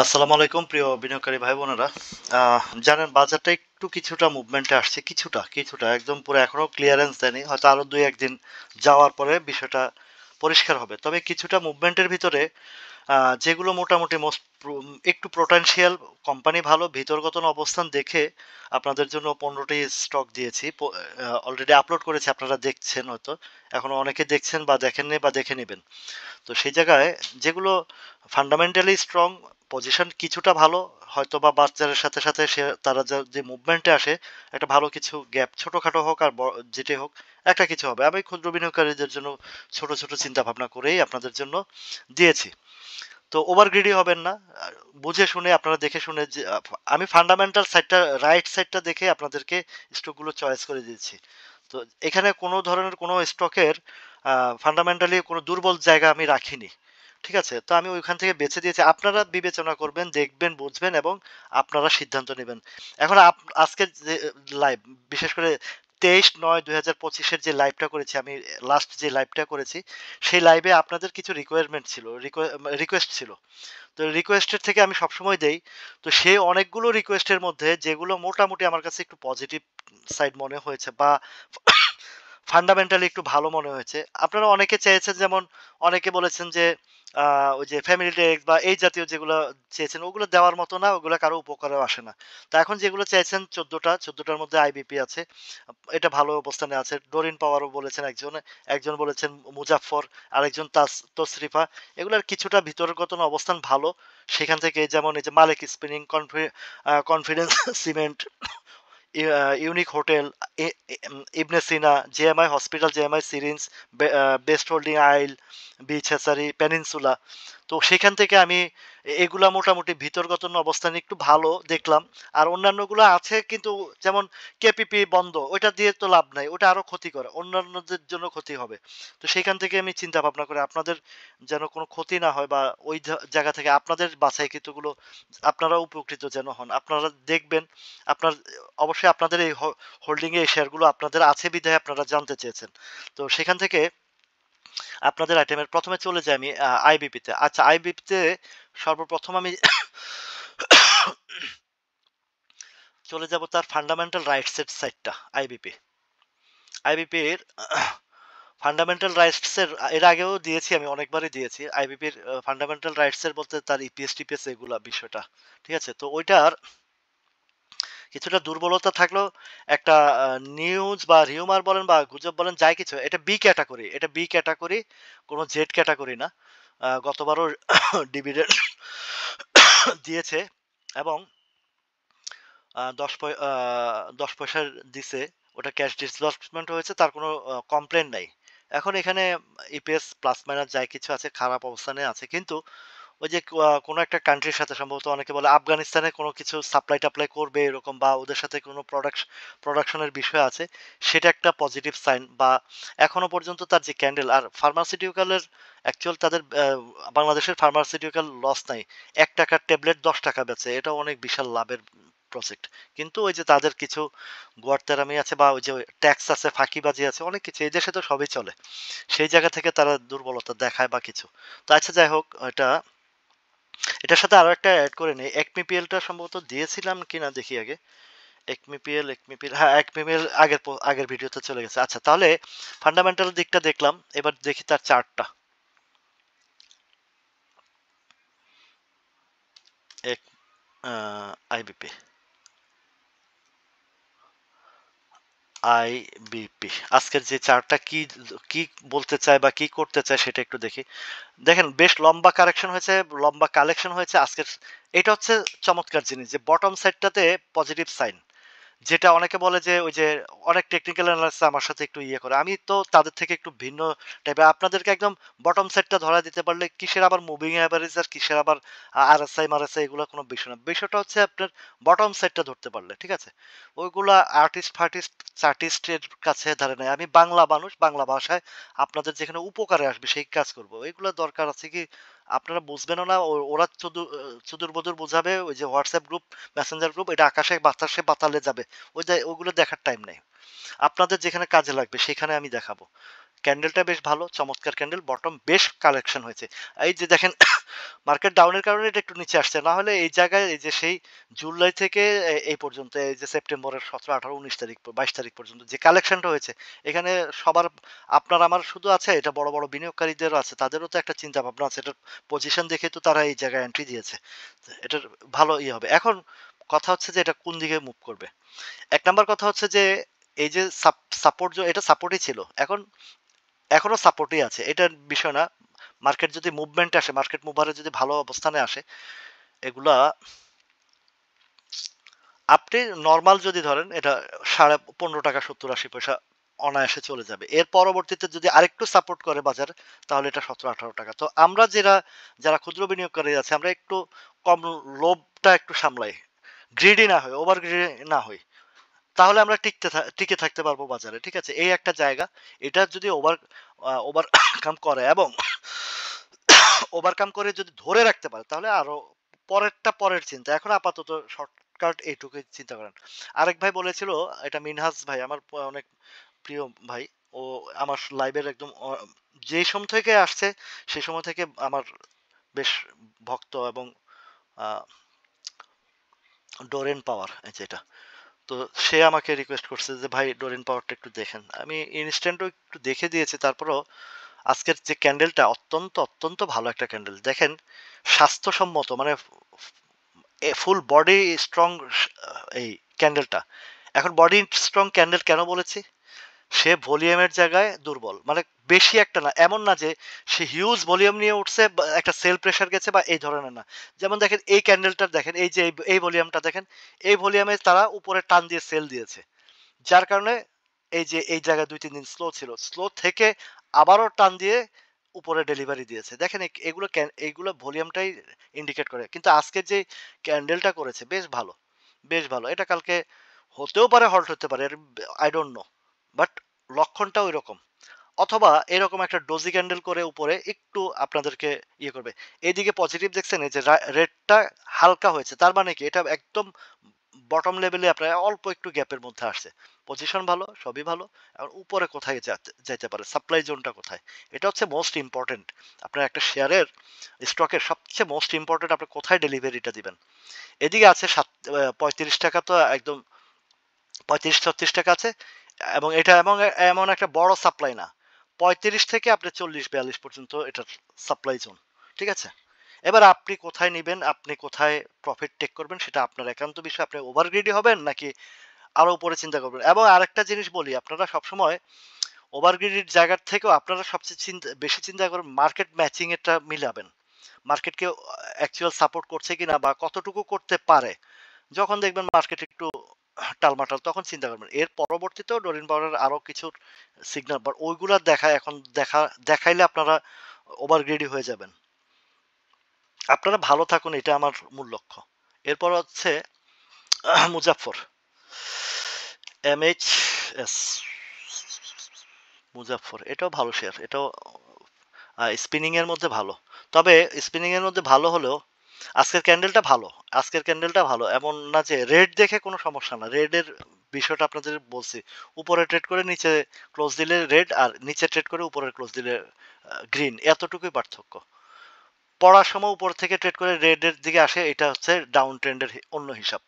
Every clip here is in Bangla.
আসসালামু আলাইকুম প্রিয় বিনিয়োগকারী ভাই বোনেরা। জানেন বাজারটা একটু কিছুটা মুভমেন্টে আসছে, কিছুটা একদম পুরো এখনো ক্লিয়ারেন্স দেয়নি, হয়তো আরো 2-1 দিন যাওয়ার পরে বিষয়টা পরিষ্কার হবে। তবে কিছুটা মুভমেন্টের ভিতরে যেগুলো মোটামুটি একটু পোটেনশিয়াল কোম্পানি ভালো ভিতরগত অবস্থান দেখে আপনাদের জন্য 15টি স্টক দিয়েছি, অলরেডি আপলোড করেছি, আপনারা দেখছেন হয়তো, এখনো অনেকে দেখছেন বা দেখেননি বা দেখে নেবেন। তো সেই জায়গায় যেগুলো ফান্ডামেন্টালি স্ট্রং, পজিশন কিছুটা ভালো, হয়তো বা বাজারের সাথে সাথে তারা যে মুভমেন্টে আসে একটা ভালো কিছু গ্যাপ, ছোটখাটো হোক আর যেটাই হোক একটা কিছু হবে। আমি ক্ষুদ্র বিনিয়োগকারীদের জন্য ছোট ছোট চিন্তা ভাবনা করেই আপনাদের জন্য দিয়েছি। তো ওভার গ্রিডি হবেন না, বুঝে শুনে আপনারা দেখে শুনে যে আমি ফান্ডামেন্টাল সাইডটা, রাইট সাইডটা দেখে আপনাদেরকে স্টকগুলো চয়েস করে দিয়েছি। তো এখানে কোনো ধরনের কোনো স্টকের ফান্ডামেন্টালি কোনো দুর্বল জায়গা আমি রাখিনি। ঠিক আছে? তো আমি ওইখান থেকে বেছে দিয়েছি। আপনারা বিবেচনা করবেন, দেখবেন, বুঝবেন এবং আপনারা সিদ্ধান্ত নেবেন। এখন আজকের যে লাইভ, বিশেষ করে 23/9/2025 এর যে লাইভটা করেছি আমি, লাস্ট যে লাইভটা করেছি, সেই লাইভে আপনাদের কিছু রিকোয়ারমেন্ট ছিল, রিকোয়েস্ট ছিল। তো রিকোয়েস্টের থেকে আমি সবসময় দেই। তো সেই অনেকগুলো রিকোয়েস্টের মধ্যে যেগুলো মোটামুটি আমার কাছে একটু পজিটিভ সাইড মনে হয়েছে বা ফান্ডামেন্টালি একটু ভালো মনে হয়েছে। আপনারা অনেকে চেয়েছেন, যেমন অনেকে বলেছেন যে ওই যে ফ্যামিলি টেক্স বা এই জাতীয় যেগুলো চেয়েছেন ওগুলো দেওয়ার মতো না, ওগুলো কারো উপকারেও আসে না। তো এখন যেগুলো চাইছেন 14টার মধ্যে আইবিপি আছে। এটা ভালো অবস্থানে আছে। ডোরিন পাওয়ারও বলেছেন একজন, একজন বলেছেন মুজাফফর, আরেকজন তসরিফা। এগুলার কিছুটা ভিতরগত অবস্থান ভালো। সেখান থেকে যেমন এই যে Malik spinning, confidence cement, unique hotel, Ibn Sina, JMI hospital, JMI syringe, best holding আইল, বিচ হ্যাচারি, পেনিনসুলা। তো সেখান থেকে আমি এগুলা মোটামুটি ভিতরগত অবস্থান একটু ভালো দেখলাম। আর অন্যান্যগুলো আছে কিন্তু, যেমন কেপিপি বন্ধ, ওইটা দিয়ে তো লাভ নাই, ওটা আরো ক্ষতি করে, অন্যান্যদের জন্য ক্ষতি হবে। তো সেখান থেকে আমি চিন্তা ভাবনা করে আপনাদের যেন কোনো ক্ষতি না হয়, বা ওই জায়গা থেকে আপনাদের বাছাইকৃতগুলো আপনারা উপকৃত যেন হন, আপনারা দেখবেন। আপনার অবশ্যই আপনাদের এই হোল্ডিং এ এই শেয়ারগুলো আপনাদের আছে বিধায় আপনারা জানতে চেয়েছেন। তো সেখান থেকে আপনাদের আইটেমের প্রথমে চলে যাই আমি আইবিপি তে। আচ্ছা, আইবিপি তে সর্বপ্রথম আমি চলে যাব তার ফান্ডামেন্টাল রাইটস এর সাইডটা। আইবিপির ফান্ডামেন্টাল রাইটস এর এর আগেও দিয়েছি, আমি অনেকবারই দিয়েছি। আইবিপির ফান্ডামেন্টাল রাইটস এর বলতে তার ইপিএস টিপিএস এগুলা বিষয়টা, ঠিক আছে? তো ওইটার কিছুটা দুর্বলতা থাকলেও একটা নিউজ বা রিউমার বলেন বা গুজব বলেন, যাই কিছু, এটা বি ক্যাটাগরি, কোনো জেড ক্যাটাগরি না। গতবারও ডিভিডেন্ড দিয়েছে এবং 10 পয়সার দিছে, ওটা ক্যাশ ডিসবার্সমেন্ট হয়েছে, তার কোনো কমপ্লেন নাই। এখন এখানে ইপিএস প্লাস মাইনাস যাই কিছু আছে, খারাপ অবস্থানে আছে, কিন্তু ওই যে কোনো একটা কান্ট্রির সাথে, সম্ভবত অনেকে বলে আফগানিস্তানে কোনো কিছু সাপ্লাই টাপ্লাই করবে এরকম, বা ওদের সাথে কোনো প্রোডাকশনের বিষয় আছে, সেটা একটা পজিটিভ সাইন। বা এখনো পর্যন্ত তার যে ক্যান্ডেল আর ফার্মাসিউটিক্যালের অ্যাকচুয়াল তাদের বাংলাদেশের ফার্মাসিউটিক্যাল লস নাই। 1 টাকার ট্যাবলেট 10 টাকা বেচে, এটা অনেক বিশাল লাভের প্রজেক্ট। কিন্তু ওই যে তাদের কিছু গোয়ারতেরামি আছে, বা ওই যে ট্যাক্স আছে, ফাঁকিবাজি আছে, অনেক কিছু, এই দেশে তো সবই চলে, সেই জায়গা থেকে তারা দুর্বলতা দেখায় বা কিছু। তো আচ্ছা, যাই হোক, এটার সাথে আরো একটা অ্যাড করে নেই। একমিপিএলটা সম্ভবত দিয়েছিলাম কিনা দেখি আগে। একমিপিএল, হ্যাঁ, একমিপিএল আগের ভিডিওতে চলে গেছে। আচ্ছা, তাহলে ফান্ডামেন্টাল দিকটা দেখলাম, এবার দেখি তার চার্টটা। এক আইবিপি, আইবিপি আজকের যে চার্টটা কি কি বলতে চায় বা কি করতে চায় সেটা একটু দেখি। দেখেন, বেশ লম্বা কারেকশন হয়েছে, লম্বা কালেকশন হয়েছে আজকের। এটা হচ্ছে চমৎকার জিনিস যে বটম সাইডটাতে পজিটিভ সাইন, যেটা অনেকে বলে যে ওই যে অনেক টেকনিক্যাল অ্যানালিস্ট আমার সাথে একটু ইয়ে করে, আমি তো তাদের থেকে একটু ভিন্ন টাইপের। আপনাদেরকে একদম বটম সেটটা ধরা দিতে পারলে কিসের আবার মুভিং অ্যাভারেজ আর কিসের আবার আরএসআই মারএসআই, এগুলো কোনো বিষয় না। বিষয়টা হচ্ছে আপনার বটম সেটটা ধরতে পারলে, ঠিক আছে? ওইগুলা আর্টিস্ট ফার্টিস্ট চার্টিস্টের কাছে ধারে নেই। আমি বাংলা মানুষ, বাংলা ভাষায় আপনাদের যেখানে উপকারে আসবে সেই কাজ করব। এগুলো দরকার আছে কি, আপনারা বুঝবেনও না, ওরা চুদুর বদুর বোঝাবে। ওই যে হোয়াটসঅ্যাপ গ্রুপ, মেসেঞ্জার গ্রুপ, এটা আকাশে বাতাসে পাতালে যাবে, ওইগুলো দেখার টাইম নেই। আপনাদের যেখানে কাজে লাগবে সেখানে আমি দেখাবো। ক্যান্ডেলটা বেশ ভালো, চমৎকার ক্যান্ডেল, বটম বেশ কালেকশন হয়েছে। এই যে দেখেন মার্কেট ডাউনের কারণে এটা একটু নিচে আসছে, না হলে এই জায়গায় এই যে সেই জুলাই থেকে এই পর্যন্ত এই যে সেপ্টেম্বরের 17, 18, 19 তারিখ 22 তারিখ পর্যন্ত যে কালেকশনটা হয়েছে, এখানে সবার আপনার আমার শুধু আছে, এটা বড় বড় বিনিয়োগকারীদেরও আছে, তাদেরও তো একটা চিন্তা ভাবনা আছে, এটার পজিশন দেখে তো তারা এই জায়গায় এন্ট্রি দিয়েছে। এটার ভালো ইয়ে হবে। এখন কথা হচ্ছে যে এটা কোন দিকে মুভ করবে। এক নাম্বার কথা হচ্ছে যে এই যে সাপোর্ট, এটা সাপোর্টই ছিল, এখন এখনো সাপোর্টই আছে, এটার বিষয় না। মার্কেট যদি মুভমেন্ট আসে, মার্কেট মুভারে যদি ভালো অবস্থানে আসে, এগুলা আপনি নর্মাল যদি ধরেন এটা 15.5 টাকা 70-80 পয়সা অনায়াসে চলে যাবে। এর পরবর্তীতে যদি আরেকটু সাপোর্ট করে বাজার, তাহলে এটা 17-18 টাকা। তো আমরা যারা ক্ষুদ্র বিনিয়োগকারী আছে, আমরা একটু কম লোভটা একটু সামলাই, গ্রিডি না হই, ওভার গ্রিডি না হই, তাহলে আমরা টিকে থাকতে পারবো বাজারে। ঠিক আছে, এই একটা জায়গা। এটা যদি ওভারকাম করে এবং ওভারকাম করে যদি ধরে রাখতে পারে, তাহলে আরো পরের চিন্তা। এখন আপাতত শর্টকাট এইটুকুই চিন্তা করেন। আরেক ভাই বলেছিল, এটা মিনহাজ ভাই, আমার অনেক প্রিয় ভাই, ও আমার লাইভের একদম যে সময় থেকে আসছে সেই সময় থেকে আমার বেশ ভক্ত, এবং ডোরেন পাওয়ার যেটা, তো সে আমাকে রিকোয়েস্ট করছে যে ভাই ডোরেন পাওয়ারটা একটু দেখেন। আমি ইনস্ট্যান্টও একটু দেখে দিয়েছি, তারপরও আজকের যে ক্যান্ডেলটা অত্যন্ত অত্যন্ত ভালো একটা ক্যান্ডেল দেখেন, স্বাস্থ্যসম্মত, মানে ফুল বডি স্ট্রং এই ক্যান্ডেলটা। এখন বডি স্ট্রং ক্যান্ডেল কেন বলেছি, সে ভলিউমের জায়গায় দুর্বল, মানে বেশি একটা না, এমন না যে সে হিউজ ভলিউম নিয়ে উঠছে বা একটা সেল প্রেশার গেছে বা এই ধরনের না। যেমন দেখেন এই ক্যান্ডেলটা দেখেন, এই যে এই ভলিউমটা দেখেন, এই ভলিউমে তারা উপরে টান দিয়ে সেল দিয়েছে, যার কারণে এই যে এই জায়গায় 2-3 দিন স্লো ছিল, স্লো থেকে আবারও টান দিয়ে উপরে ডেলিভারি দিয়েছে। দেখেন এইগুলো ভলিউমটাই ইন্ডিকেট করে। কিন্তু আজকে যে ক্যান্ডেলটা করেছে বেশ ভালো, বেশ ভালো। এটা কালকে হতেও পারে, হল্ট হতে পারে, আই ডোন্ট নো, বাট লক্ষণটা ওই রকম। অথবা এরকম একটা ডোজি ক্যান্ডেল করে উপরে একটু আপনাদেরকে ইয়ে করবে। এদিকে পজিটিভ দেখছেন, এই যে রেটটা হালকা হয়েছে, তার মানে কি এটা একদম বটম লেভেলে আপনার অল্প একটু গ্যাপের মধ্যে আসছে। পজিশন ভালো, সবই ভালো। আর উপরে কোথায় যাইতে পারে, সাপ্লাই জোনটা কোথায়, এটা হচ্ছে মোস্ট ইম্পর্টেন্ট। আপনার একটা শেয়ারের, স্টকের সবচেয়ে মোস্ট ইম্পর্টেন্ট, আপনি কোথায় ডেলিভারিটা দিবেন। এদিকে আছে 35 টাকা, তো একদম 35-36 টাকা আছে, এবং এটা এমন এমন একটা বড় সাপ্লাই না। 35 থেকে আপনি 40-42 পর্যন্ত এটার সাপ্লাই জোন। ঠিক আছে, এবার আপনি কোথায় নিবেন, আপনি কোথায় প্রফিট টেক করবেন, সেটা আপনার একান্ত বিষয়। আপনি ওভার গ্রিডি হবেন নাকি আরো উপরে চিন্তা করবেন। এবং আরেকটা জিনিস বলি, আপনারা সবসময় ওভার গ্রিডির জায়গার থেকেও আপনারা সবচেয়ে বেশি চিন্তা করবেন মার্কেট ম্যাচিং এরটা মিলাবেন, মার্কেটকে অ্যাকচুয়াল সাপোর্ট করছে কিনা বা কতটুকু করতে পারে। যখন দেখবেন মার্কেট একটু টালমাটাল, তখন চিন্তা করবেন। এর পরবর্তীতেও ডরিন পাওয়ারের আরো কিছু সিগন্যাল, বাট ওইগুলা দেখাইলে আপনারা ওভার গ্রিডি হয়ে যাবেন। আপনারা ভালো থাকুন, এটা আমার মূল লক্ষ্য। এরপর হচ্ছে মুজাফফর, MHS মুজাফফর, এটাও ভালো শেয়ার, এটাও স্পিনিং এর মধ্যে ভালো। তবে স্পিনিং এর মধ্যে ভালো হলেও আজকের ক্যান্ডেলটা ভালো, আজকের ক্যান্ডেলটা ভালো, এমন না যে রেড দেখে কোনো সমস্যা না। রেডের বিষয়টা আপনাদের বলছি, উপরে ট্রেড করে নিচে ক্লোজ দিলে রেড, আর নিচে ট্রেড করে উপরে ক্লোজ দিলে গ্রিন, এতটুকুই পার্থক্য। পড়ার সময় উপর থেকে ট্রেড করে রেডের দিকে আসে, এটা হচ্ছে ডাউন ট্রেন্ডের অন্য হিসাব,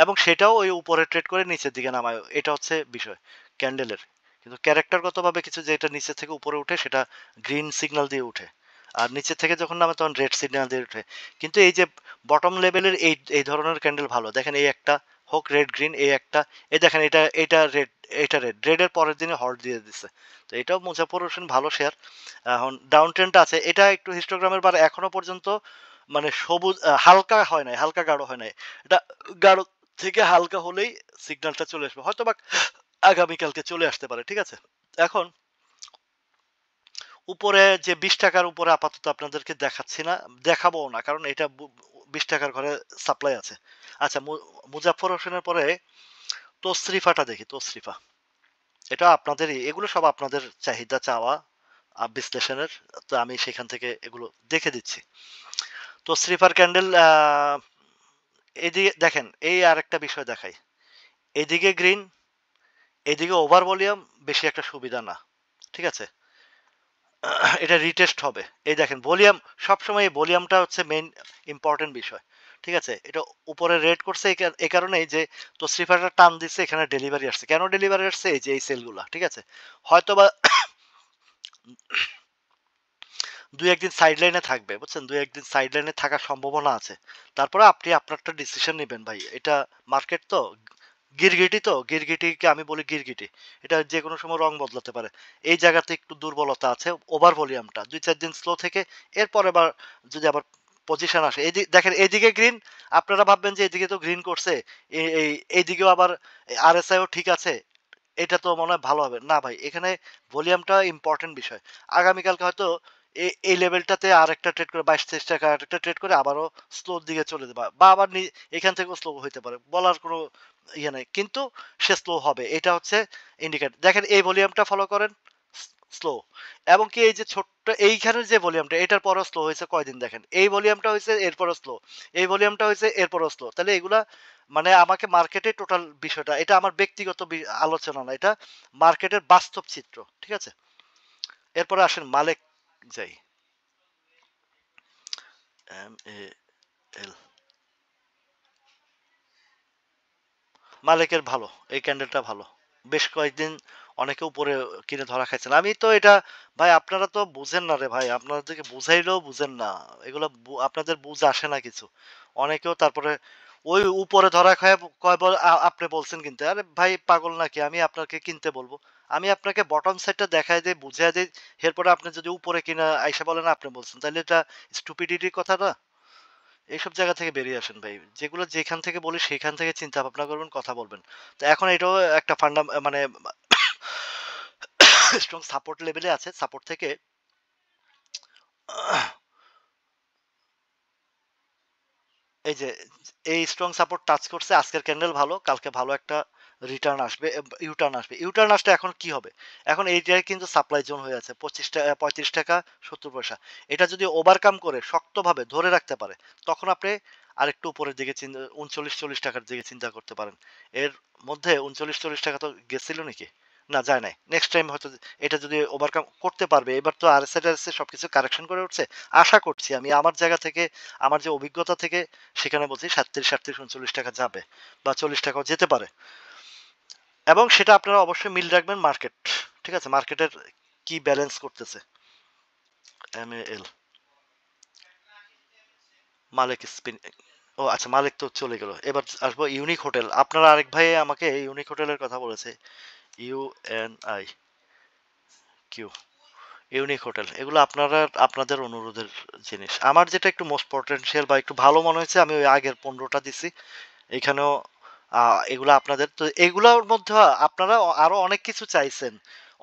এবং সেটাও ওই উপরে ট্রেড করে নিচের দিকে নামায়, এটা হচ্ছে বিষয় ক্যান্ডেলের। কিন্তু ক্যারেক্টারগতভাবে কিছু যেটা নিচে থেকে উপরে উঠে সেটা গ্রিন সিগন্যাল দিয়ে উঠে, আর নিচে থেকে যখন নামে তখন রেড সিগন্যাল দিয়ে উঠে। কিন্তু এই যে বটম লেভেলের এই এই ধরনের ক্যান্ডেল ভালো, দেখেন এই একটা হোক রেড গ্রিন, এই একটা, এই দেখেন এটা রেড, এটা রেডের পরের দিনে হল্ট দিয়ে দিচ্ছে। তো এটাও মুজাফফর হোসেন ভালো শেয়ার। এখন ডাউন ট্রেন্ড আছে, এটা একটু হিস্টোগ্রামের বার এখনো পর্যন্ত মানে সবুজ, হালকা হয় নাই, হালকা গাঢ় হয় নাই, এটা গাঢ় থেকে হালকা হলেই সিগন্যালটা চলে আসবে, হয়তো বা আগামীকালকে চলে আসতে পারে। ঠিক আছে, এখন উপরে যে 20 টাকার উপরে আপাতত আপনাদেরকে দেখাচ্ছি না, দেখাবো না, কারণ এটা 20 টাকার ঘরে সাপ্লাই আছে। আচ্ছা, মুজাফফর হোসেনের পরে তসরিফাটা দেখি, তসরিফা, এটা আপনাদেরই, এগুলো সব আপনাদের চাহিদা চাওয়া বিশ্লেষণের, তো আমি সেখান থেকে এগুলো দেখে দিচ্ছি। তসরিফার ক্যান্ডেল, এদিকে দেখেন, এই আর একটা বিষয় দেখাই, এদিকে গ্রিন, এদিকে ওভার ভলিউম, বেশি একটা সুবিধা না। ঠিক আছে, এটা রিটেস্ট হবে। এই দেখেন ভলিউম, সবসময় এই ভলিউমটা হচ্ছে মেইন ইম্পর্টেন্ট বিষয়। ঠিক আছে? এটা উপরে রেড করছে এই কারণেই যে তশরিফাটা টান দিচ্ছে, এখানে ডেলিভারি আসছে। কেন ডেলিভারি আসছে? এই যে এই সেলগুলা। ঠিক আছে? হয়তোবা ২-১ দিন সাইড লাইনে থাকবে। বুঝছেন? ২-১ দিন সাইড লাইনে থাকার সম্ভাবনা আছে। তারপরে আপনি আপনারটা ডিসিশন নিবেন ভাই। এটা মার্কেট তো, গিরগিটি তো, গিরগিটিকে আমি বলি গিরগিটি। এটা যেকোনো সময় রং বদলাতে পারে। এই জায়গাতে একটু দুর্বলতা আছে ওভার ভলিউমটা। ২-৪ দিন স্লো থেকে এরপরে আবার যদি আবার পজিশন আসে। দেখেন এইদিকে গ্রিন, আপনারা ভাববেন যে এদিকে তো গ্রিন করছে। এইদিকেও আবার আরএসআই ও ঠিক আছে। এটা তো মনে হয় ভালো হবে। না ভাই, এখানে ভলিউমটা ইম্পর্টেন্ট বিষয়। আগামীকালকে হয়তো এই লেভেলটাতে আরেকটা ট্রেড করে ২২-২৩ টাকা আরেকটা ট্রেড করে আবারও স্লোর দিকে চলে যাবে। বা আবার এখান থেকেও স্লো হইতে পারে। বলার কোনো ইয়ে নাই। কিন্তু সে স্লো হবে। এটা হচ্ছে ইন্ডিকেটর। দেখেন এই ভলিউমটা ফলো করেন, স্লো। এবং কি এই যে ছোট্ট এইখানের যে ভলিউমটা, এটার পরও স্লো হয়েছে কয়দিন দেখেন। এই ভলিউমটা হয়েছে এরপরও স্লো। এই ভলিউমটা হয়েছে এরপরও স্লো। তাহলে এগুলা মানে আমাকে মার্কেটে টোটাল বিষয়টা, এটা আমার ব্যক্তিগত আলোচনা না, এটা মার্কেটের বাস্তব চিত্র। ঠিক আছে? এরপরে আসেন মালেক যাই। MAL মালেকের ভালো, এই ক্যান্ডেলটা ভালো। বেশ কয়েকদিন অনেকে উপরে কিনে ধরা খাইছেন। আমি তো এটা, ভাই আপনারা তো বুঝেন না রে ভাই, আপনাদেরকে বুঝাইলেও বুঝেন না। এগুলো আপনাদের বুঝ আসে না কিছু। অনেকেও তারপরে ওই উপরে ধরা খায় কয় আপনি বলছেন কিনতে। আরে ভাই পাগল নাকি? আমি আপনাকে কিনতে বলবো? আমি আপনাকে বটম সাইডটা দেখায় দিই, বুঝাই দিই। এরপরে আপনি যদি উপরে কিনা আইসা বলেন আপনি বলছেন, তাহলে এটা স্টুপিডিটির কথা না? এইসব জায়গা থেকে বেরিয়ে আসেন ভাই। যেগুলো যেখান থেকে বলি সেখান থেকে চিন্তা ভাবনা করবেন, কথা বলবেন। তো এখন এটাও একটা মানে স্ট্রং সাপোর্ট লেভেলে আছে। সাপোর্ট থেকে এই যে এই স্ট্রং সাপোর্ট টাচ করছে, আজকের ক্যান্ডেল ভালো, কালকে ভালো একটা রিটার্ন আসবে, ইউটার্ন আসবে। ইউটার্ন আসলে এখন কি হবে? এখন এইটাই কিন্তু সাপ্লাই জোন হয়ে আছে 25 টাকা, 35 টাকা 70 পয়সা। এটা যদি ওভারকাম করে শক্তভাবে ধরে রাখতে পারে, তখন আপনি আরেকটু উপরের দিকে 39-40 টাকার দিকে চিন্তা করতে পারেন। এর মধ্যে 39-40 টাকা তো গেছিল নাকি? না, যায় নাই। নেক্সট টাইম হয়তো এটা যদি ওভারকাম করতে পারবে, এবার তো আরএসআই সবকিছু কারেকশন করে উঠছে। আশা করছি আমি আমার জায়গা থেকে, আমার যে অভিজ্ঞতা থেকে সেখানে বলছি 37-38-39 টাকা যাবে, বা 40 টাকাও যেতে পারে। এবং সেটা আপনারা অবশ্যই মিল রাখবেন মার্কেট। ঠিক আছে? মার্কেটের কি ব্যালেন্স করতেছে। MAL মালিক স্পিন। ও আচ্ছা, মালিক তো চলে গেল। এবার আসবো ইউনিক হোটেল। আপনারা আরেক ভাই আমাকে ইউনিক হোটেলের কথা বলেছে। UNIQ ইউনিক হোটেল, এগুলো আপনারা আপনাদের অনুরোধের জিনিস। আমার যেটা একটু মোস্ট পটেনশিয়াল বা একটু ভালো মনে হয়েছে, আমি ওই আগের 15টা দিছি। এখানেও এগুলো আপনাদের তো, এগুলোর মধ্যে আপনারা আরো অনেক কিছু চাইছেন,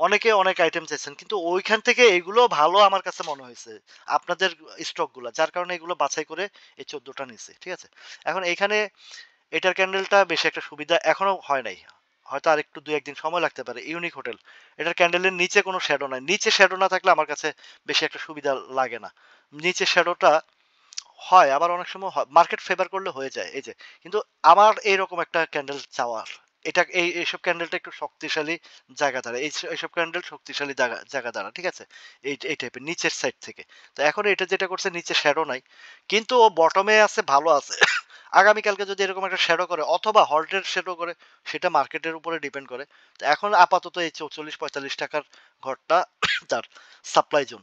অনেকে অনেক আইটেম চাইছেন, কিন্তু ওইখান থেকে এগুলো ভালো আমার কাছে মনে হয়েছে আপনাদের স্টক গুলা, যার কারণে এগুলো বাছাই করে এই 14টা নিচ্ছে। ঠিক আছে? এখন এখানে এটার ক্যান্ডেলটা বেশি একটা সুবিধা এখনো হয় নাই, হয়তো আর একটু 2-1 দিন সময় লাগতে পারে। ইউনিক হোটেল, এটার ক্যান্ডেলের নিচে কোনো শ্যাডো নাই। নিচে শ্যাডো না থাকলে আমার কাছে বেশি একটা সুবিধা লাগে না। নিচে শ্যাডোটা হয়, আবার অনেক সময় মার্কেট ফেভার করলে হয়ে যায়। এই যে, কিন্তু আমার এইরকম একটা ক্যান্ডেল চাওয়ার, এটা এইসব ক্যান্ডেলটা একটু শক্তিশালী জায়গা দাঁড়ায়। এইসব ক্যান্ডেল শক্তিশালী জায়গা দাঁড়ায়। ঠিক আছে? এই টাইপের নিচের সাইড থেকে। তো এখন এটা যেটা করছে, নিচে শ্যাডো নাই, কিন্তু ও বটমে আছে, ভালো আছে। আগামীকালকে যদি এরকম একটা শ্যাডো করে অথবা হল্টের শ্যাডো করে, সেটা মার্কেটের উপরে ডিপেন্ড করে। তো এখন আপাতত এই 44-45 টাকার ঘরটা তার সাপ্লাই জোন।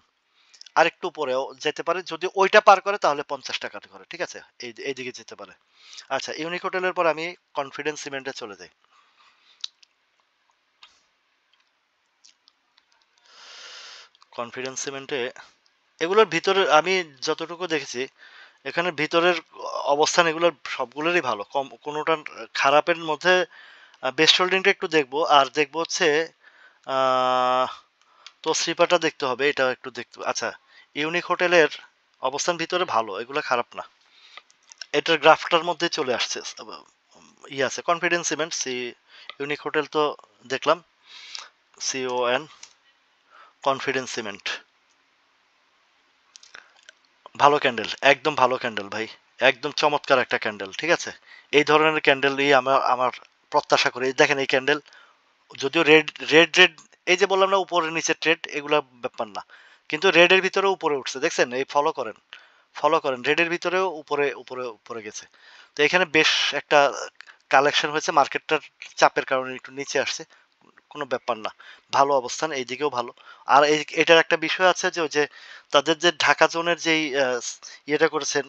আরেকটু উপরেও যেতে পারে, যদি ওইটা পার করে তাহলে 50 টাকার ঘরে। ঠিক আছে? এইদিকে যেতে পারে। আচ্ছা, ইউনিক হোটেলের পর আমি কনফিডেন্স সিমেন্টে চলে যাই। কনফিডেন্স সিমেন্টে এগুলোর ভিতরে আমি যতটুকু দেখেছি, এখানে ভিতরের অবস্থান এগুলোর সবগুলোরই ভালো, কম কোনোটা খারাপের মধ্যে। বেস্ট হোল্ডিংটা একটু দেখবো, আর দেখবো হচ্ছে আহ, তসরিপাটা দেখতে হবে, এটা একটু দেখতে। আচ্ছা, ইউনিক হোটেলের অবস্থান ভিতরে ভালো, এগুলো খারাপ না। এটার গ্রাফটার মধ্যে চলে আসছে। ইয়ে আছে কনফিডেন্স সিমেন্ট, ইউনিক হোটেল তো দেখলাম, CON কনফিডেন্স সিমেন্ট ভালো ক্যান্ডেল, একদম ভালো ক্যান্ডেল ভাই, একদম চমৎকার একটা ক্যান্ডেল। ঠিক আছে? এই ধরনের ক্যান্ডেলই আমার প্রত্যাশা করি। দেখেন এই ক্যান্ডেল, যদিও রেড রেড রেড, এই যে বললাম না উপরে নিচে ট্রেড, এগুলা ব্যাপার না। কিন্তু রেডের ভিতরেও উপরে উঠছে, দেখছেন? এই ফলো করেন, রেডের ভিতরেও উপরে উপরে উপরে গেছে। তো এখানে বেশ একটা কালেকশন হয়েছে, মার্কেটটার চাপের কারণে একটু নিচে আসছে, কোনো ব্যাপার না, ভালো অবস্থান, এইদিকেও ভালো। আর এটার একটা বিষয় আছে যে ওই যে তাদের যে ঢাকা জোনের যেই ইয়েটা করেছেন,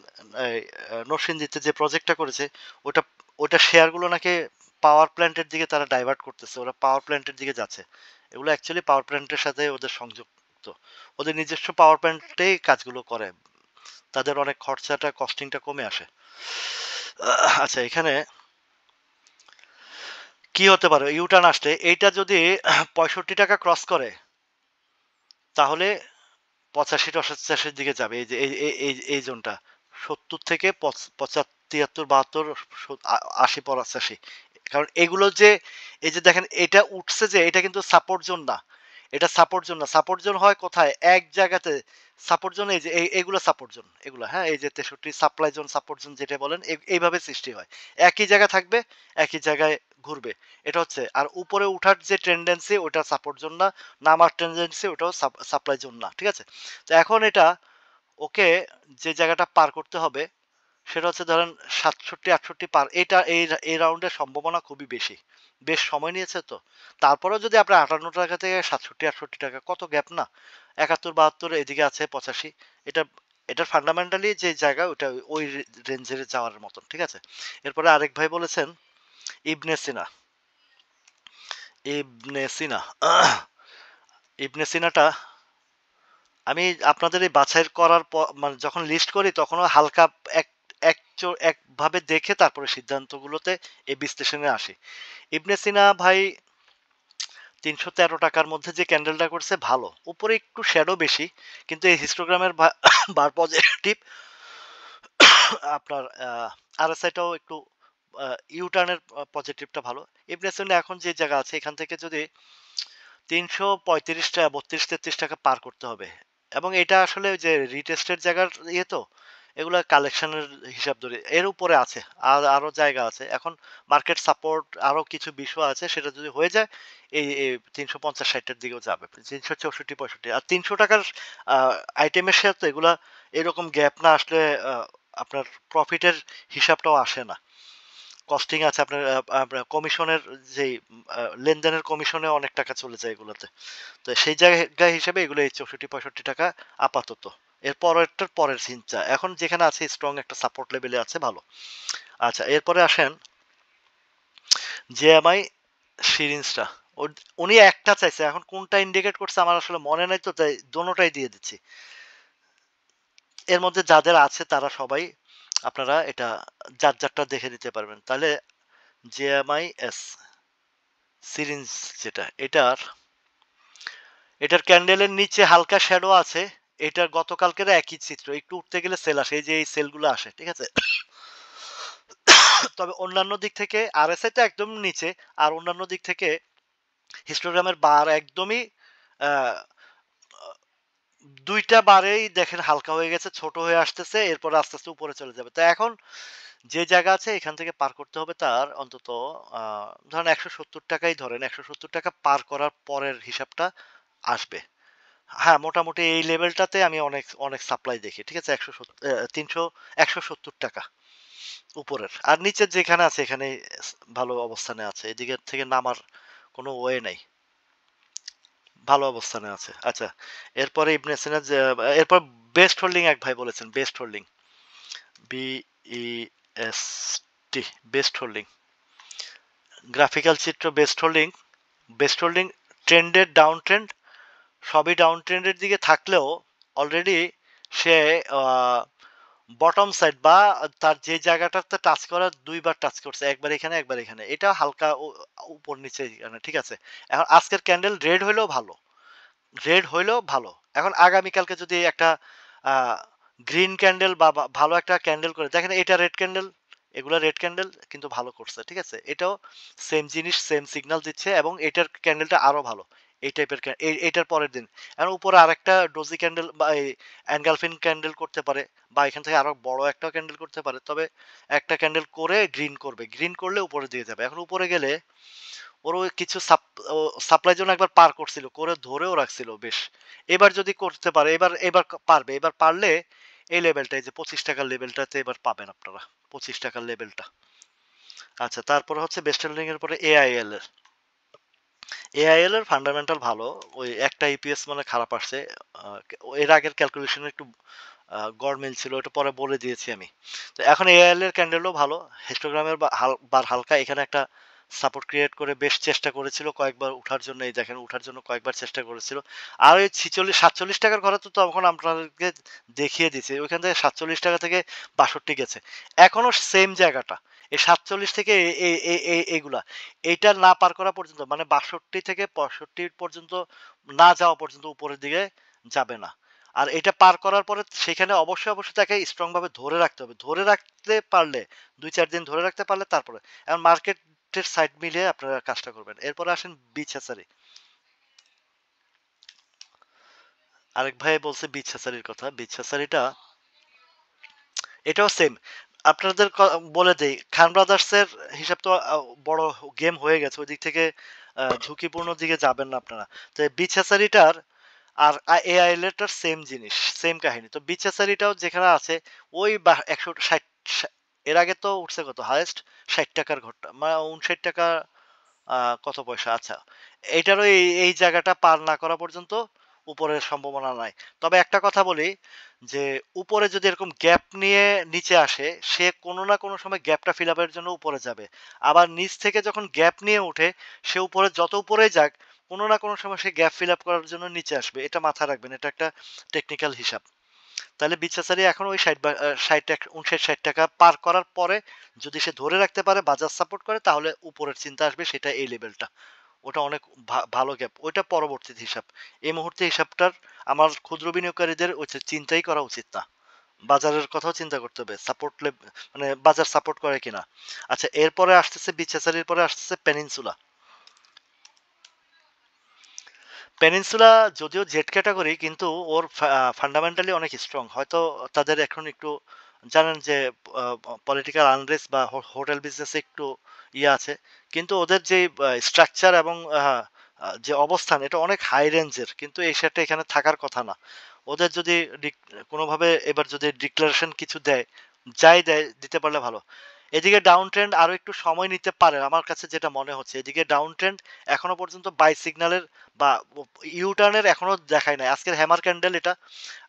নরসিংদীতে যে প্রজেক্টটা করেছে, ওটা ওটা শেয়ারগুলো নাকি পাওয়ার প্ল্যান্টের দিকে তারা ডাইভার্ট করতেছে, ওরা পাওয়ার প্ল্যান্টের দিকে যাচ্ছে। এগুলো অ্যাকচুয়ালি পাওয়ার প্ল্যান্টের সাথে ওদের সংযুক্ত, ওদের নিজস্ব পাওয়ার প্ল্যান্টেই কাজগুলো করে, তাদের অনেক খরচাটা কস্টিংটা কমে আসে। আচ্ছা, এখানে কি হতে পারে ইউটার্ন আসলে, এইটা যদি 65 টাকা ক্রস করে তাহলে 85-85 দিকে যাবে। এই যে এই জোনটা 70 থেকে 73-72 80-85, কারণ এগুলো যে এই যে দেখেন এটা উঠছে, যে এটা কিন্তু সাপোর্ট জোন না, এটা সাপোর্ট জোন না। সাপোর্ট জোন হয় কোথায়? এক জায়গাতে সাপোর্ট জোন, এই যে এইগুলো সাপোর্ট জোন, এগুলো, হ্যাঁ, এই যে 63 সাপ্লাই জোন, সাপোর্ট জোন যেটা বলেন, এইভাবে সৃষ্টি হয়, একই জায়গায় থাকবে, একই জায়গায় ঘুরবে, এটা হচ্ছে। আর উপরে উঠার যে টেন্ডেন্সি ওটা সাপোর্ট জোন না, নামার টেন্ডেন্সি ওটাও সাপ্লাই জোন না, ঠিক আছে? তো এখন এটা ওকে যে জায়গাটা পার করতে হবে সেটা হচ্ছে ধরেন 67-68 পার, এটা এই রাউন্ডের সম্ভাবনা খুবই বেশি, বেশ সময় নিয়েছে তো। তারপরেও যদি আপনার 58 টাকা থেকে 67-68 টাকা, কত গ্যাপ না, 71-72 এদিকে আছে 85, এটা এটার ফান্ডামেন্টালি যে জায়গা ওটা ওই রেঞ্জের যাওয়ার মতন, ঠিক আছে? এরপরে আরেক ভাই বলেছেন ইবনে সিনা, ইবনে সিনা ইবনে সিনাটা আমি আপনাদের এই বাছাই করার পর, মানে যখন লিস্ট করি তখনও হালকা এক একভাবে দেখে তারপরে সিদ্ধান্তগুলোতে এই বিশ্লেষণে আসি। ইবনে সিনা ভাই 313 টাকার মধ্যে যে ক্যান্ডেলটা করছে ভালো, উপরে একটু শ্যাডো বেশি, কিন্তু এই হিস্টোগ্রামের বার পজিটিভ, আপনার আরএসআইটাও একটু ইউটার্নের পজিটিভটা ভালো। ইবনে সিনা এখন যে জায়গা আছে এখান থেকে যদি 335 টাকা, 32-33 টাকা পার করতে হবে, এবং এটা আসলে ওই যে রিটেস্টের জায়গার ইয়ে তো, এগুলা কালেকশনের হিসাব ধরে এর উপরে আছে, আর আরো জায়গা আছে। এখন মার্কেট সাপোর্ট আরো কিছু বিষয় আছে, সেটা যদি হয়ে যায় এই 350-60-এর দিকেও যাবে, 364-65, আর 300 টাকার আইটেমের সাথে তো এগুলা এরকম গ্যাপ না আসলে আপনার প্রফিটের হিসাবটাও আসে না, কস্টিং আছে আপনার, আপনার কমিশনের যেই লেনদেনের কমিশনে অনেক টাকা চলে যায় এগুলোতে। তো সেই জায়গা হিসেবে এগুলো এই 64-65 টাকা আপাতত, এর পরেরটার পরের চিন্তা, এখন যেখানে আছে স্ট্রং একটা সাপোর্ট লেভেলে আছে, ভালো। আচ্ছা, এরপরে আসেন জেএমআই সিরিঞ্জটা, উনি একটা চাইছে, এখন কোনটা ইন্ডিকেট করছে আমার আসলে মনে নাই, তো তাই দোনোটাই দিয়ে দিচ্ছি। এর মধ্যে যাদের আছে তারা সবাই আপনারা এটা যার যারটা দেখে দিতে পারবেন। তাহলে জেএমআইএস সিরিঞ্জ যেটা, এটার ক্যান্ডেলের নিচে হালকা শ্যাডো আছে, এটার গতকালকের একই চিত্র, একটু উঠতে গেলে সেল আসে, এই যে এই সেলগুলো আসে, ঠিক আছে? তবে অন্যান্য দিক থেকে আরএসআই তো একদম নিচে, আর অন্যান্য দিক থেকে হিস্টোগ্রামের বার একদমই আহ, দুইটা বারেই দেখেন হালকা হয়ে গেছে, ছোট হয়ে আসতেছে, এরপর আস্তে আস্তে উপরে চলে যাবে। তো এখন যে জায়গা আছে এখান থেকে পার করতে হবে তার অন্তত ধরেন 170 টাকাই ধরেন, 170 টাকা পার করার পরের হিসাবটা আসবে। হ্যাঁ, মোটামুটি এই লেভেলটাতে আমি অনেক অনেক সাপ্লাই দেখি, ঠিক আছে? 170 টাকা উপরের, আর নিচের যেখানে আছে এখানে ভালো অবস্থানে আছে, এদিকের থেকে নামার কোনো ওয়ে নাই, ভালো অবস্থানে আছে। আচ্ছা, এরপরে ইবনে সিনা এরপর বেস্ট হোল্ডিং এক ভাই বলেছেন, best holding, BEST, best holding, graphical চিত্র, বেস্ট হোল্ডিং ট্রেন্ডের ডাউন ট্রেন্ড, সবই ডাউন ট্রেন্ডের দিকে থাকলেও অলরেডি সে বটম সাইড বা তার যে জায়গাটাতে টাচ করার দুইবার টাচ করছে, একবার এখানে একবার এখানে, এটা হালকা উপর নিচে ঠিক আছে? এখন আজকের ক্যান্ডেল রেড হইলেও ভালো। এখন আগামীকালকে যদি একটা গ্রিন ক্যান্ডেল বা ভালো একটা ক্যান্ডেল করে দেখেন, এটা রেড ক্যান্ডেল, এগুলো রেড ক্যান্ডেল কিন্তু ভালো করছে, ঠিক আছে? এটাও সেম জিনিস, সেম সিগন্যাল দিচ্ছে, এবং এটার ক্যান্ডেলটা আরো ভালো, এই টাইপের এইটার পরের দিন এখন উপরে আরেকটা ডোজি ক্যান্ডেল বা এই অ্যানগালফিন ক্যান্ডেল করতে পারে, বা এখান থেকে আরো বড় একটা ক্যান্ডেল করতে পারে, তবে একটা ক্যান্ডেল করে গ্রিন করবে, গ্রিন করলে উপরে দিয়ে যাবে। এখন উপরে গেলে ওর ওই কিছু সাপ্লাই জন্য একবার পার করছিল, করে ধরেও রাখছিল বেশ। এবার যদি করতে পারে, এবার পারবে। এবার পারলে এই লেভেলটা, এই যে 25 টাকার লেভেলটাতে এবার পাবেন আপনারা, 25 টাকার লেভেলটা। আচ্ছা, তারপরে হচ্ছে বেস্টার্ন লিং এর পরে এআইএল এর। এআইএল এর ফান্ডামেন্টাল ভালো। ওই একটা ইপিএস মানে খারাপ আসছে। আহ, এর আগের ক্যালকুলেশন একটু গড়মিল ছিল, ওটা পরে বলে দিয়েছি আমি। তো এখন এআইএল এর ক্যান্ডেলও ভালো। হিস্টোগ্রামের বার হালকা, এখানে একটা সাপোর্ট ক্রিয়েট করে বেশ চেষ্টা করেছিল কয়েকবার উঠার জন্য, এই দেখেন উঠার জন্য কয়েকবার চেষ্টা করেছিল। আর ওই 47 টাকার ঘরে তো তখন আপনাদেরকে দেখিয়ে দিছে, ওইখান থেকে 47 টাকা থেকে 62 গেছে, এখনো সেম জায়গাটা। এই 47 থেকে এইগুলা, এইটা না পার করা পর্যন্ত, মানে 62 থেকে 65 পর্যন্ত না যাওয়া পর্যন্ত উপরের দিকে যাবে না। আর এটা পার করার পরে সেখানে অবশ্যই অবশ্যই তাকে স্ট্রং ভাবে ধরে রাখতে হবে। ধরে রাখতে পারলে, 2-4 দিন ধরে রাখতে পারলে তারপরে এখন মার্কেটের সাইড মিলিয়ে আপনারা কাজটা করবেন। এরপরে আসেন বিচ হ্যাচারি। আরেক ভাই বলছে বিচ হ্যাচারির কথা। বিচ হ্যাচারিটা এটাও সেম। আপনাদের বলে দেই, খান ব্রাদার্স এর হিসাব তো বড় গেম হয়ে গেছে, ওই দিক থেকে ঝুঁকিপূর্ণ দিকে যাবেন না আপনারা। তো বিচ হ্যাচারিটার আর এআইএলটার সেম জিনিস, সেম কাহিনী। তো বিচাসারিটাও যেখানে আছে ওই 160, এর আগে তো উঠছে কত হাইয়েস্ট, 60 টাকার ঘরটা, মানে 59 টাকা কত পয়সা। আচ্ছা, এইটারও এই জায়গাটা পার না করা পর্যন্ত উপরের সম্ভাবনা নাই। তবে একটা কথা বলি, যে উপরে যদি এরকম গ্যাপ নিয়ে নিচে আসে, সে কোনো না কোনো সময় গ্যাপটা ফিল আপের জন্য উপরে যাবে। আবার নিচ থেকে যখন গ্যাপ নিয়ে উঠে, সে উপরে যত উপরে যাক, কোনো না কোনো সময় সে গ্যাপ ফিল আপ করার জন্য নিচে আসবে। এটা মাথায় রাখবেন, এটা একটা টেকনিক্যাল হিসাব। তাহলে বিচ্ছাচারী এখন ওই 60 টাকা পার করার পরে যদি সে ধরে রাখতে পারে, বাজার সাপোর্ট করে, তাহলে উপরের চিন্তা আসবে, সেটা এই লেভেলটা। ওটা অনেক ভালো গ্যাপ, ওইটা পরবর্তী হিসাব। এই মুহূর্তে হিসাবটার আমার ক্ষুদ্র বিনিয়োগকারীদের ওই চিন্তাই করা উচিত না। বাজারের কথাও চিন্তা করতে হবে, সাপোর্ট মানে বাজার সাপোর্ট করে কিনা। আচ্ছা, এরপরে আসতেছে বিচ্ছাচারীর পরে আসতেছে পেনিনসুলা। পেনিনসুলা যদিও জেড ক্যাটাগরি, কিন্তু ওর ফান্ডামেন্টালি অনেক স্ট্রং। হয়তো তাদের এখন একটু জানেন যে পলিটিক্যাল আনরেস্ট বা হোটেল বিজনেসে একটু ইয়ে আছে, কিন্তু ওদের যে স্ট্রাকচার এবং যে অবস্থান, এটা অনেক হাই রেঞ্জের, কিন্তু এই শেয়ারটা এখানে থাকার কথা না। ওদের যদি কোনোভাবে এবার যদি ডিক্লারেশন কিছু দেয়, যাই দেয়, দিতে পারলে ভালো। এদিকে ডাউন ট্রেন্ড আরো একটু সময় নিতে পারে আমার কাছে যেটা মনে হচ্ছে। এদিকে ডাউন ট্রেন্ড এখনো পর্যন্ত বাই সিগন্যালের বা ইউটার্নের এখনো দেখায় নাই। আজকের হ্যামার ক্যান্ডেল এটা,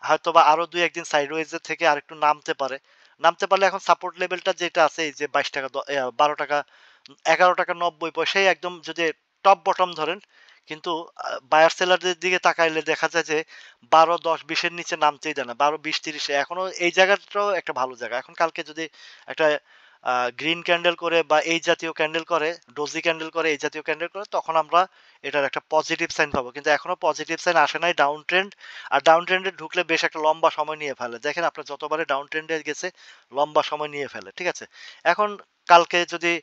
হয়তো বা আরো 2-1 দিন সাইডওয়েজের থেকে আরেকটু নামতে পারে। নামতে পারলে এখন সাপোর্ট লেভেলটা যেটা আছে, এই যে 22 টাকা, 12 টাকা, 11 টাকা 90 পয়সায় একদম যদি টপ বটম ধরেন। কিন্তু বায়ার সেলারদের দিকে তাকাইলে দেখা যায় যে 12, 10, 20 এর নিচে নামতেই দেয় না। 12, 20, 30 এখনো এই জায়গাটাও একটা ভালো জায়গা। এখন কালকে যদি একটা গ্রিন ক্যান্ডেল করে বা এই জাতীয় ক্যান্ডেল করে, ডোজি ক্যান্ডেল করে, এই জাতীয় ক্যান্ডেল করে, তখন আমরা এটার একটা পজিটিভ সাইন পাবো। কিন্তু এখনো পজিটিভ সাইন আসে নাই ডাউন ট্রেন্ড। আর ডাউন ট্রেন্ডে ঢুকলে বেশ একটা লম্বা সময় নিয়ে ফেলে। দেখেন আপনার যতবারে ডাউন ট্রেন্ডে গেছে, লম্বা সময় নিয়ে ফেলে। ঠিক আছে, এখন কালকে যদি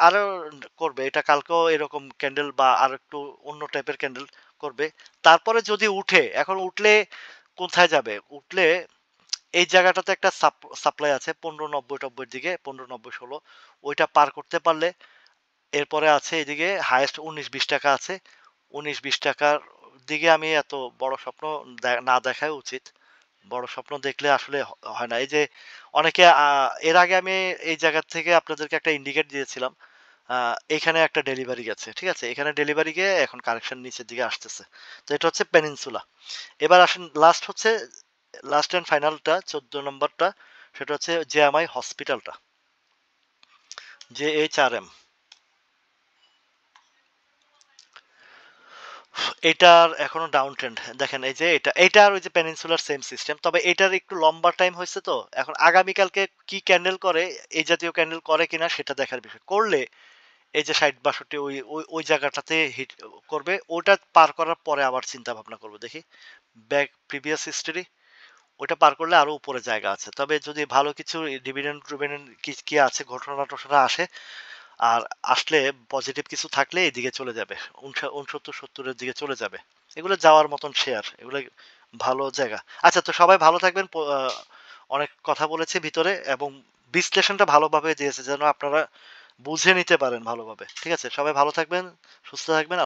আরো করবে, এটা কালকেও এরকম ক্যান্ডেল বা আর একটু অন্য টাইপের ক্যান্ডেল করবে। তারপরে যদি উঠে, এখন উঠলে কোথায় যাবে? উঠলে এই জায়গাটাতে একটা সাপ্লাই আছে 15.90-90 দিকে, 15.90-16, ওইটা পার করতে পারলে এরপরে আছে এদিকে হাইয়েস্ট 19-20 টাকা আছে। 19-20 টাকার দিকে আমি এত বড় স্বপ্ন না দেখাই উচিত। বড় স্বপ্ন দেখলে আসলে হয় না। এই যে অনেকে এর আগে আমি এই জায়গা থেকে আপনাদেরকে একটা ইন্ডিকেট দিয়েছিলাম। এখানে একটা ডেলিভারি গেছে, ঠিক আছে, এখানে ডেলিভারি গিয়ে এখন কারেকশন নিচের দিকে আসতেছে। তো এটা হচ্ছে পেনিনসুলা। এবার আসেন লাস্ট হচ্ছে, লাস্ট এন্ড ফাইনালটা 14 নম্বরটা, সেটা হচ্ছে জেএমআই হসপিটালটা, JHRM। এটার এখনো ডাউন ট্রেন্ড দেখেন। এই যে এটার ওই যে পেনিনসুলার সেম সিস্টেম, তবে এটার একটু লম্বা টাইম হয়েছে। তো এখন আগামীকালকে কি ক্যান্ডেল করে, এই জাতীয় ক্যান্ডেল করে কিনা সেটা দেখার বিষয়। করলে এই যে 60-62 ওই ওই ওই জায়গাটাতে হিট করবে, ওটা পার করার পরে আবার চিন্তা ভাবনা করবো, দেখি ব্যাক প্রিভিয়াস হিস্টোরি। ওটা পার করলে আরো উপরে জায়গা আছে। তবে যদি ভালো কিছু ডিভিডেন্ড টিভিডেন্ড কি কি আছে, ঘটনা টটনা আসে, আর আসলে পজিটিভ কিছু থাকলে এদিকে চলে যাবে, 69-70-এর দিকে চলে যাবে। এগুলো যাওয়ার মতন শেয়ার, এগুলো ভালো জায়গা। আচ্ছা, তো সবাই ভালো থাকবেন। অনেক কথা বলেছে ভিতরে এবং বিশ্লেষণটা ভালোভাবে দিয়েছে, যেন আপনারা বুঝে নিতে পারেন ভালোভাবে। ঠিক আছে? সবাই ভালো থাকবেন, সুস্থ থাকবেন।